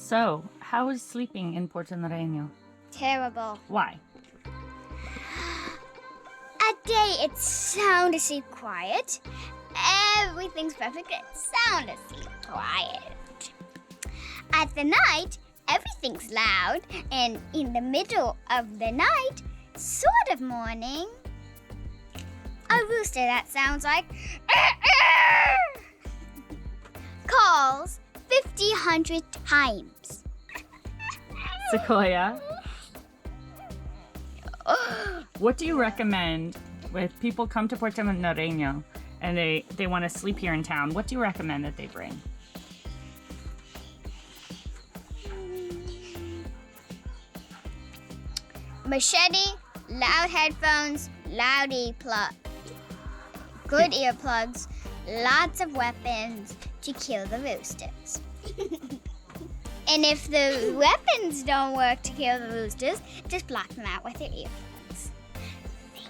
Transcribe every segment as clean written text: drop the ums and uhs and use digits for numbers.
So, how is sleeping in Puerto Norreño? Terrible. Why? At day, it's sound asleep quiet. Everything's perfect. It's sound asleep quiet. At the night, everything's loud. And in the middle of the night, sort of morning, a rooster that sounds like calls 100 times. Sequoia, what do you recommend if people come to Puerto Norreño and they want to sleep here in town? What do you recommend that they bring? Machete, loud headphones, good earplugs, lots of weapons to kill the roosters. And if the weapons don't work to kill the roosters, just block them out with your earplugs. Thank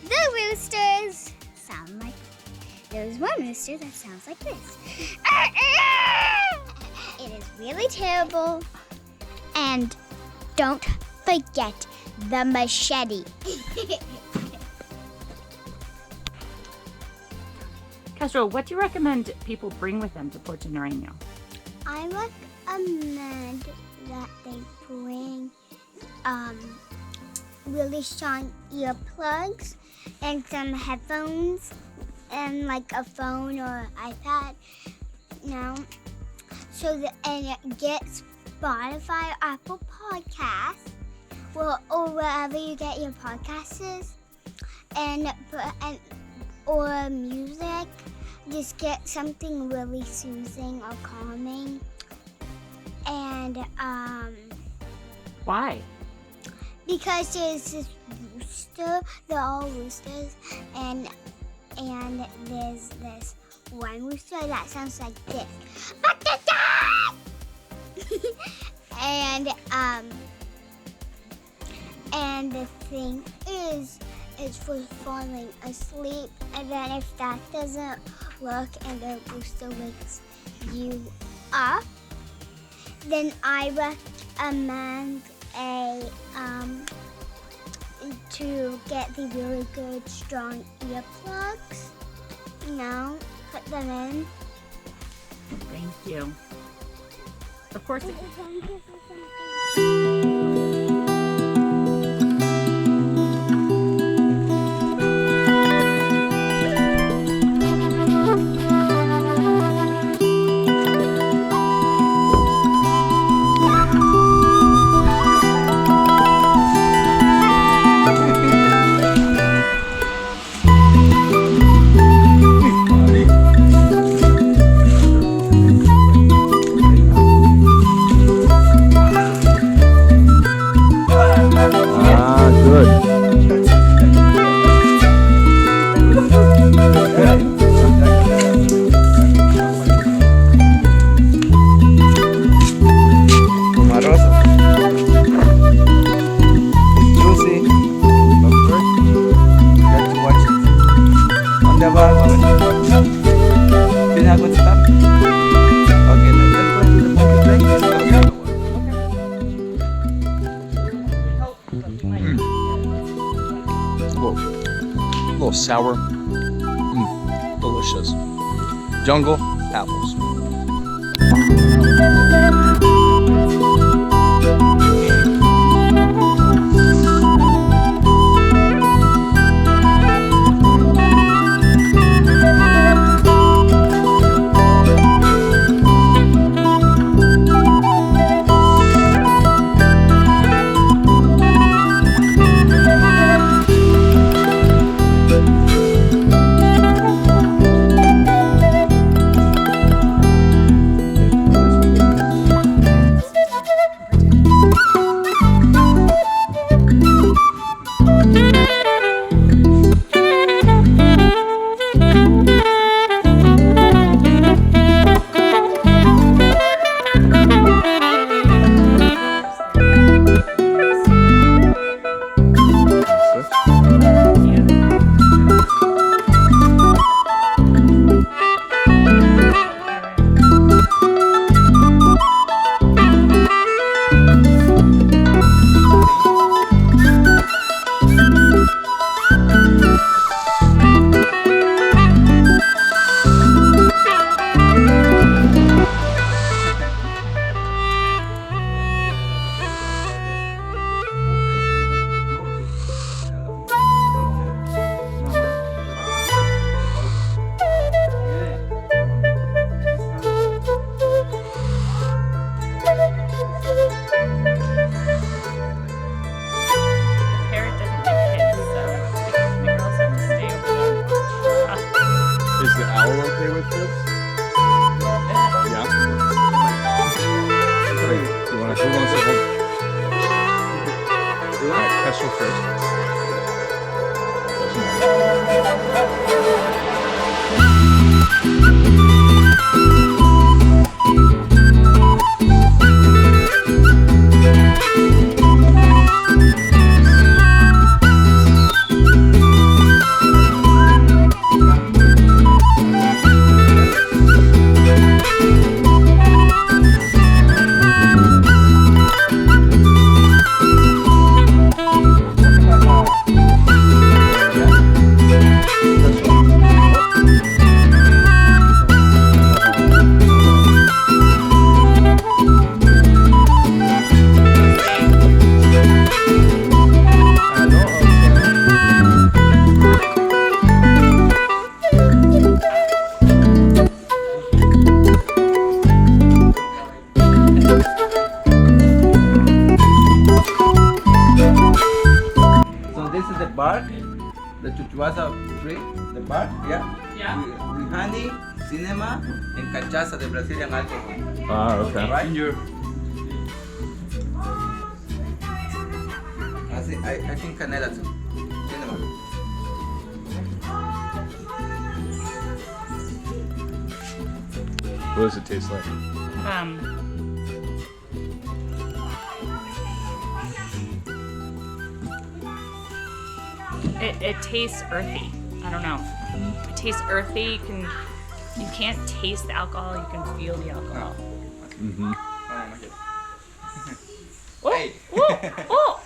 you. The roosters sound like... There's one rooster that sounds like this. It is really terrible. And don't forget the machete. Castro, what do you recommend people bring with them to Puerto Norreño? I recommend that they bring really strong earplugs and some headphones and like a phone or iPad. And get Spotify, Apple Podcasts, or wherever you get your podcasts, or music. Just get something really soothing or calming. And Why? because there's this rooster, they're all roosters, and there's this one rooster that sounds like this. And the thing is for falling asleep, and then if that doesn't work and the rooster wakes you up, then I recommend to get the really good strong earplugs. Put them in. Thank you. Of course. A little sour. Delicious. Jungle apples. Is the owl okay with kids? Yeah. Great. You want to hold on a second? All right, Kestrel first. The chuchuasa tree, the bark, yeah. With honey, cinema, and cachaça, the Brazilian alcohol. Ah, okay. Right? I think canela too. Cinema. What does it taste like? It tastes earthy. I don't know. It tastes earthy. You can't taste the alcohol. You can feel the alcohol. Mm-hmm. Hey. Oh!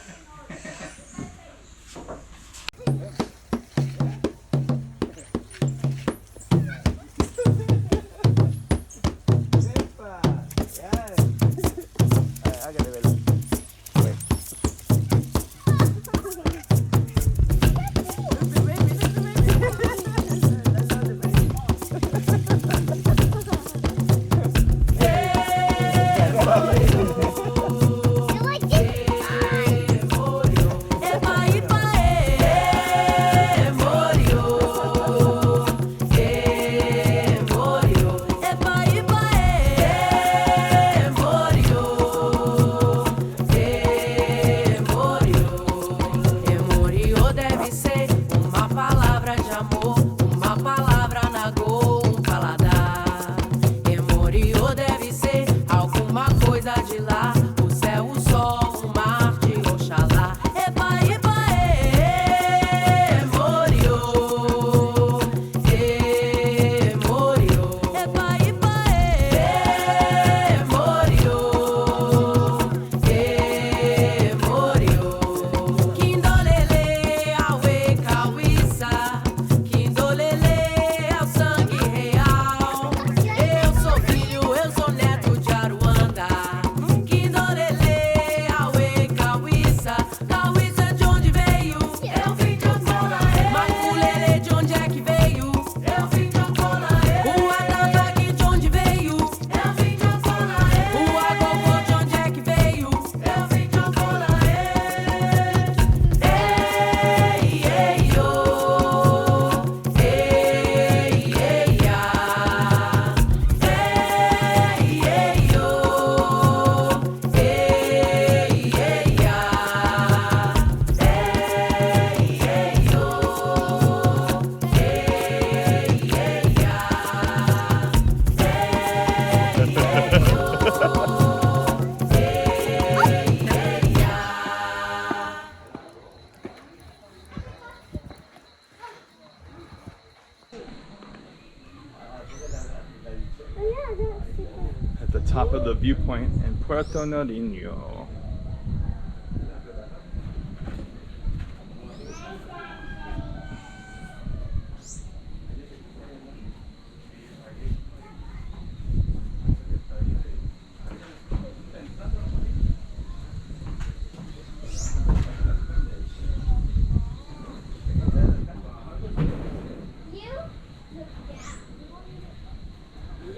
At the top of the viewpoint in Puerto Nariño.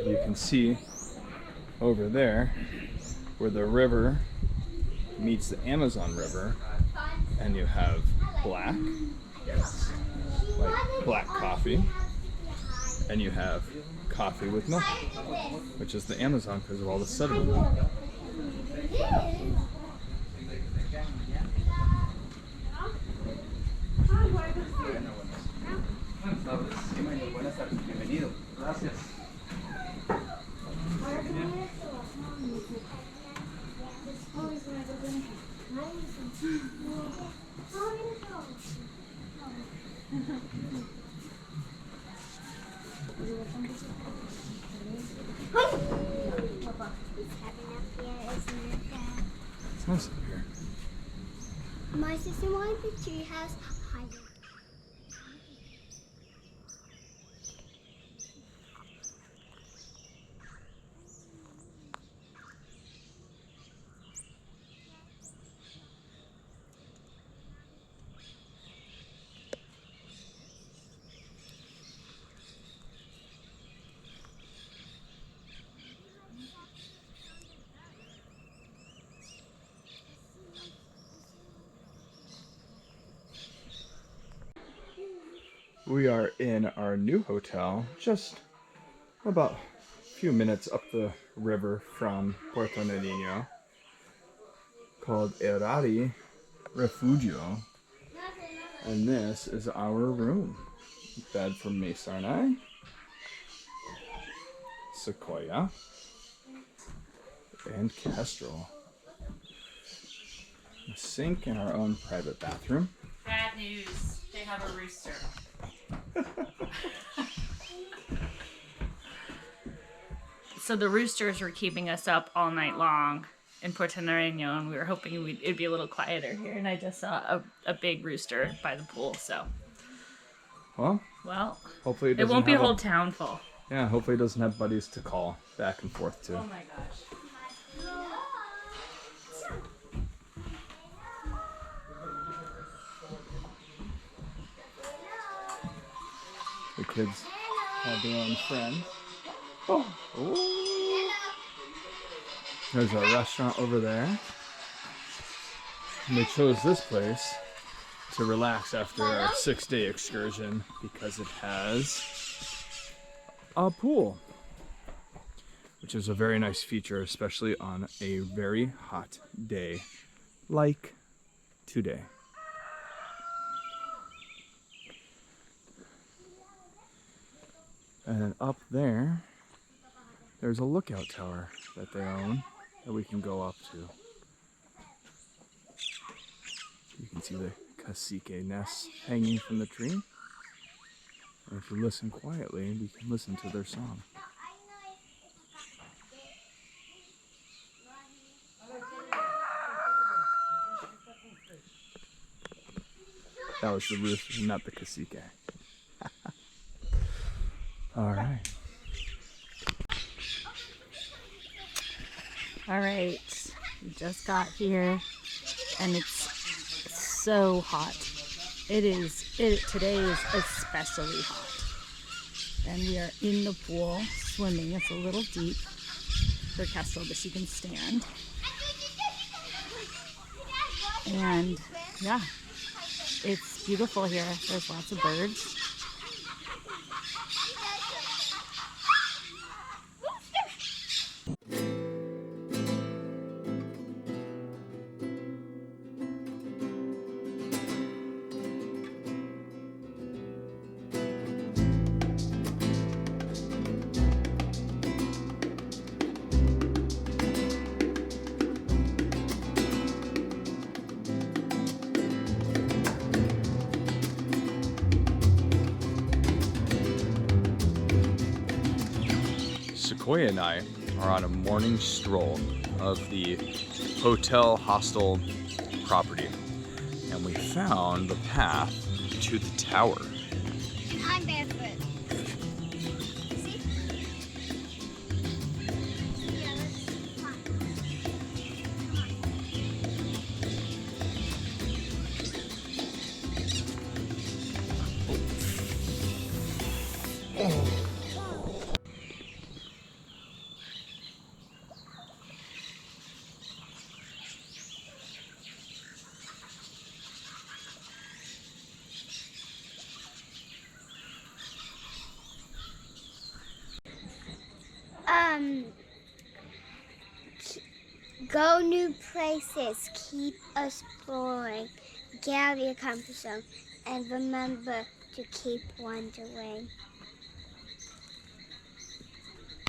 You can see over there where the river meets the Amazon River, and you have black, like black coffee, And you have coffee with milk, which is the Amazon because of all the sediment. It's nice up here. My sister wanted the treehouse higher. We are in our new hotel, just about a few minutes up the river from Puerto Nariño, called Erari Refugio. And this is our room. Bed for Mesa and I, Sequoia, and Kestrel. A sink and our own private bathroom. Bad news. They have a rooster. So the roosters were keeping us up all night long in Puerto Nariño, and we were hoping it'd be a little quieter here. And I just saw a big rooster by the pool. So, Well, hopefully it won't be a whole town full. Yeah, hopefully it doesn't have buddies to call back and forth to. Oh my gosh. The kids have their own friends. Oh. Ooh. There's a restaurant over there. And they chose this place to relax after our 6-day excursion because it has a pool, which is a very nice feature, especially on a very hot day like today. And then up there, there's a lookout tower that they own that we can go up to. You can see the cacique nests hanging from the tree. And if you listen quietly, we can listen to their song. That was the rooster, not the cacique. All right. All right, we just got here, and it's so hot. Today is especially hot. And we are in the pool swimming. It's a little deep for Kestrel, but she can stand. And yeah, it's beautiful here. There's lots of birds. Sequoia and I are on a morning stroll of the hotel hostel property, and we found the path to the tower. I'm barefoot. See? Yeah, that's fine. Go new places, keep exploring, get out of your comfort zone, and remember to keep wondering.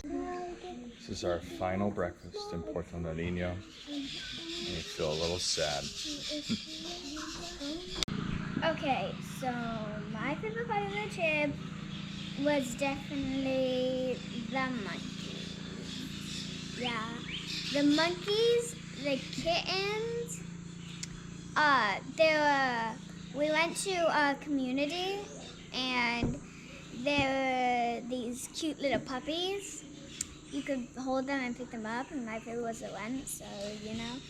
This is our final breakfast in Puerto Nariño. We feel a little sad. Okay, so my favorite part of the trip was definitely the monkeys. Yeah, the monkeys, the kittens. We went to a community, and there were these cute little puppies. You could hold them and pick them up, and my favorite was the one, so you know.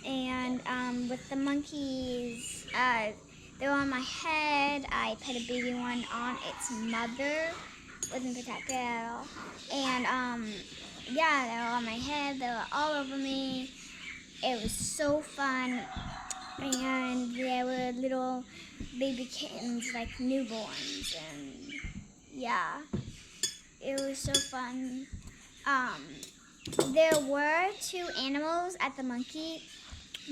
And with the monkeys, they were on my head. I put a baby one on its mother. Wasn't protected at all. And yeah, they were on my head. They were all over me. It was so fun. And there were little baby kittens, like newborns. And yeah, it was so fun. There were 2 animals at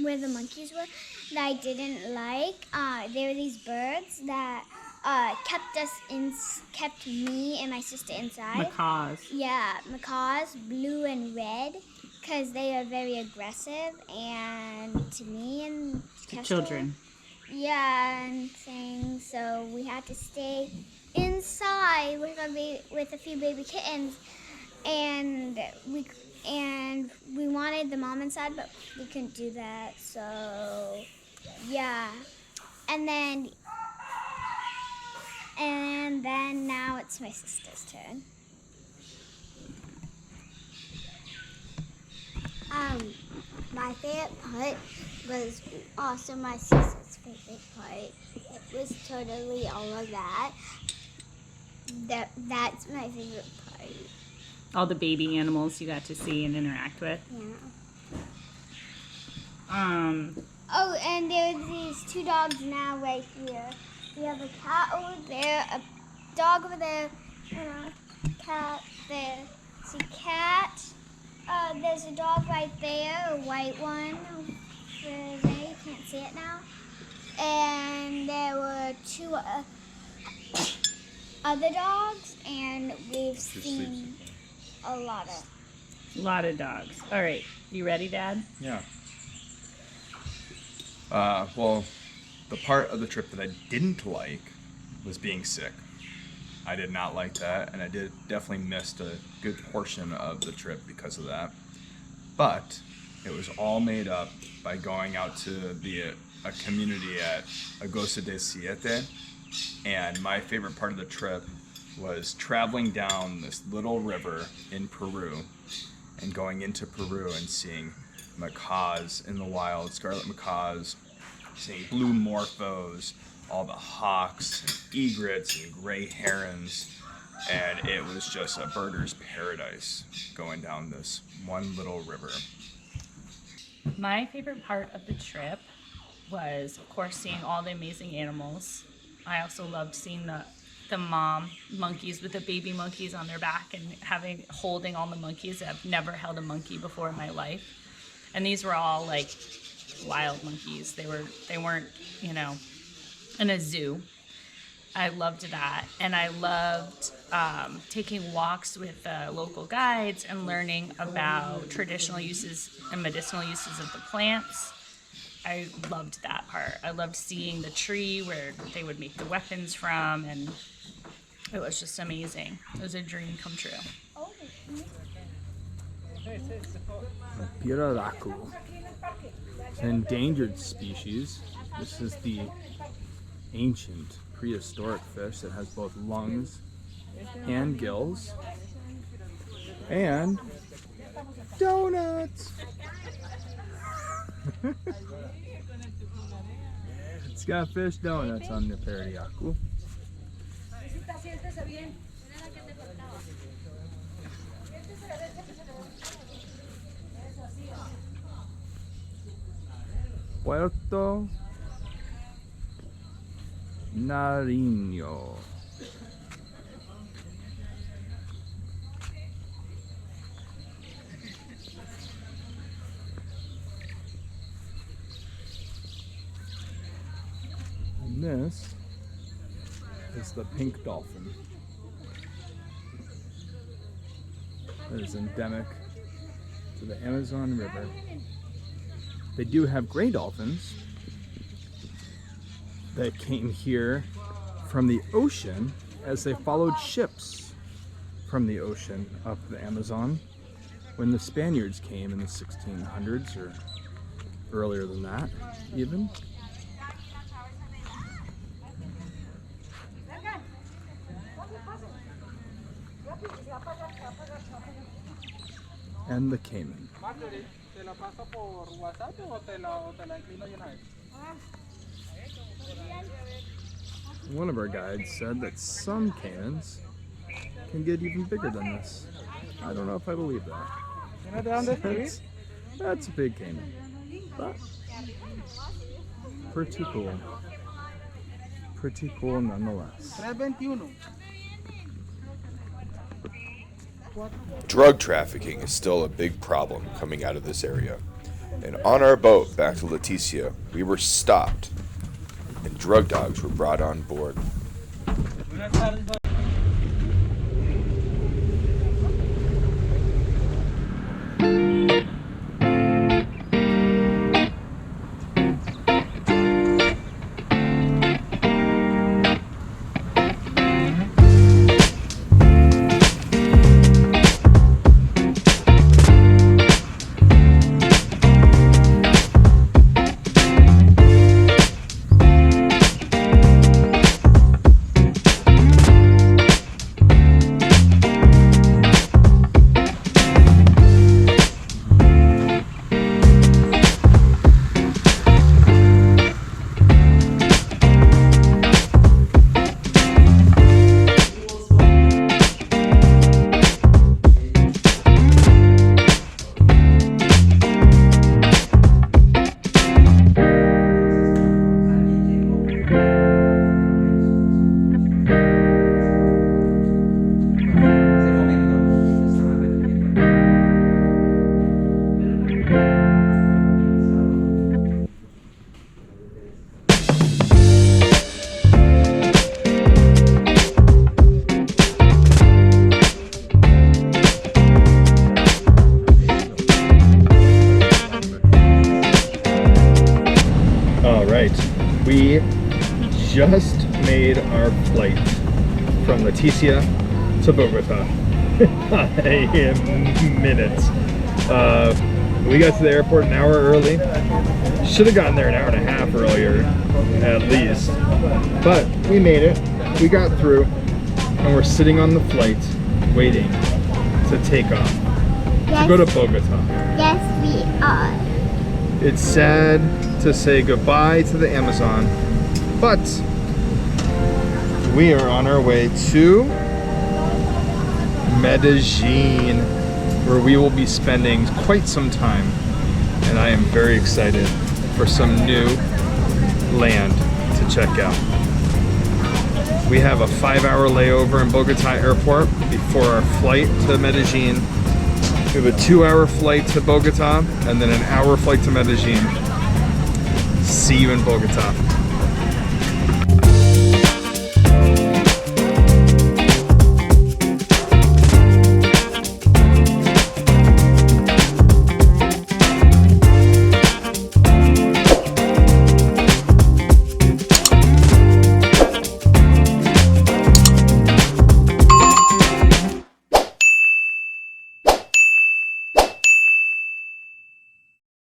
where the monkeys were, that I didn't like. There were these birds that kept me and my sister inside. Macaws. Yeah, macaws, blue and red, because they are very aggressive and to me and To children. Yeah, and things. So we had to stay inside with a few baby kittens, and we wanted the mom inside, but we couldn't do that. So yeah, and then now it's my sister's turn. My favorite part was also my sister's favorite part. It was totally all of that. That's my favorite part. All the baby animals you got to see and interact with. Yeah. Oh, and there's these 2 dogs now right here. We have a cat over there, a dog over there, and a cat there. See, cat. There's a dog right there, a white one. Over there, you can't see it now. And there were 2 other dogs, and we've seen a lot of dogs. All right, you ready, Dad? Yeah. Well, the part of the trip that I didn't like was being sick. I did not like that, and I definitely missed a good portion of the trip because of that. But it was all made up by going out to a community at Agosto de Siete, and my favorite part of the trip was traveling down this little river in Peru and going into Peru and seeing macaws in the wild, scarlet macaws, seeing blue morphos, all the hawks and egrets and gray herons, and it was just a birder's paradise going down this one little river. My favorite part of the trip was, of course, seeing all the amazing animals. I also loved seeing the mom monkeys with the baby monkeys on their back and holding all the monkeys. I've never held a monkey before in my life, and these were all like wild monkeys. They weren't, in a zoo. I loved that, and I loved taking walks with local guides and learning about traditional uses and medicinal uses of the plants. I loved that part. I loved seeing the tree where they would make the weapons from, and it was just amazing. It was a dream come true. Piraracu. It's an endangered species. This is the ancient prehistoric fish that has both lungs and gills. And donuts! It's got fish donuts on the Piraracu. Puerto Nariño. This is the pink dolphin. That is endemic to the Amazon River. They do have gray dolphins that came here from the ocean as they followed ships from the ocean up the Amazon when the Spaniards came in the 1600s or earlier than that even. And the caiman. One of our guides said that some caimans can get even bigger than this. I don't know if I believe that. That's a big caiman, but pretty cool. Pretty cool nonetheless. Drug trafficking is still a big problem coming out of this area. And on our boat back to Leticia, we were stopped and drug dogs were brought on board. We just made our flight from Leticia to Bogota in minutes. We got to the airport an hour early. Should have gotten there an hour and a half earlier, at least. But we made it. We got through, and we're sitting on the flight waiting to take off to go to Bogota. Yes, we are. It's sad to say goodbye to the Amazon, but we are on our way to Medellin, where we will be spending quite some time, and I am very excited for some new land to check out. We have a 5-hour layover in Bogota airport before our flight to Medellin. We have a 2-hour flight to Bogota and then an hour flight to Medellin. See you in Bogota.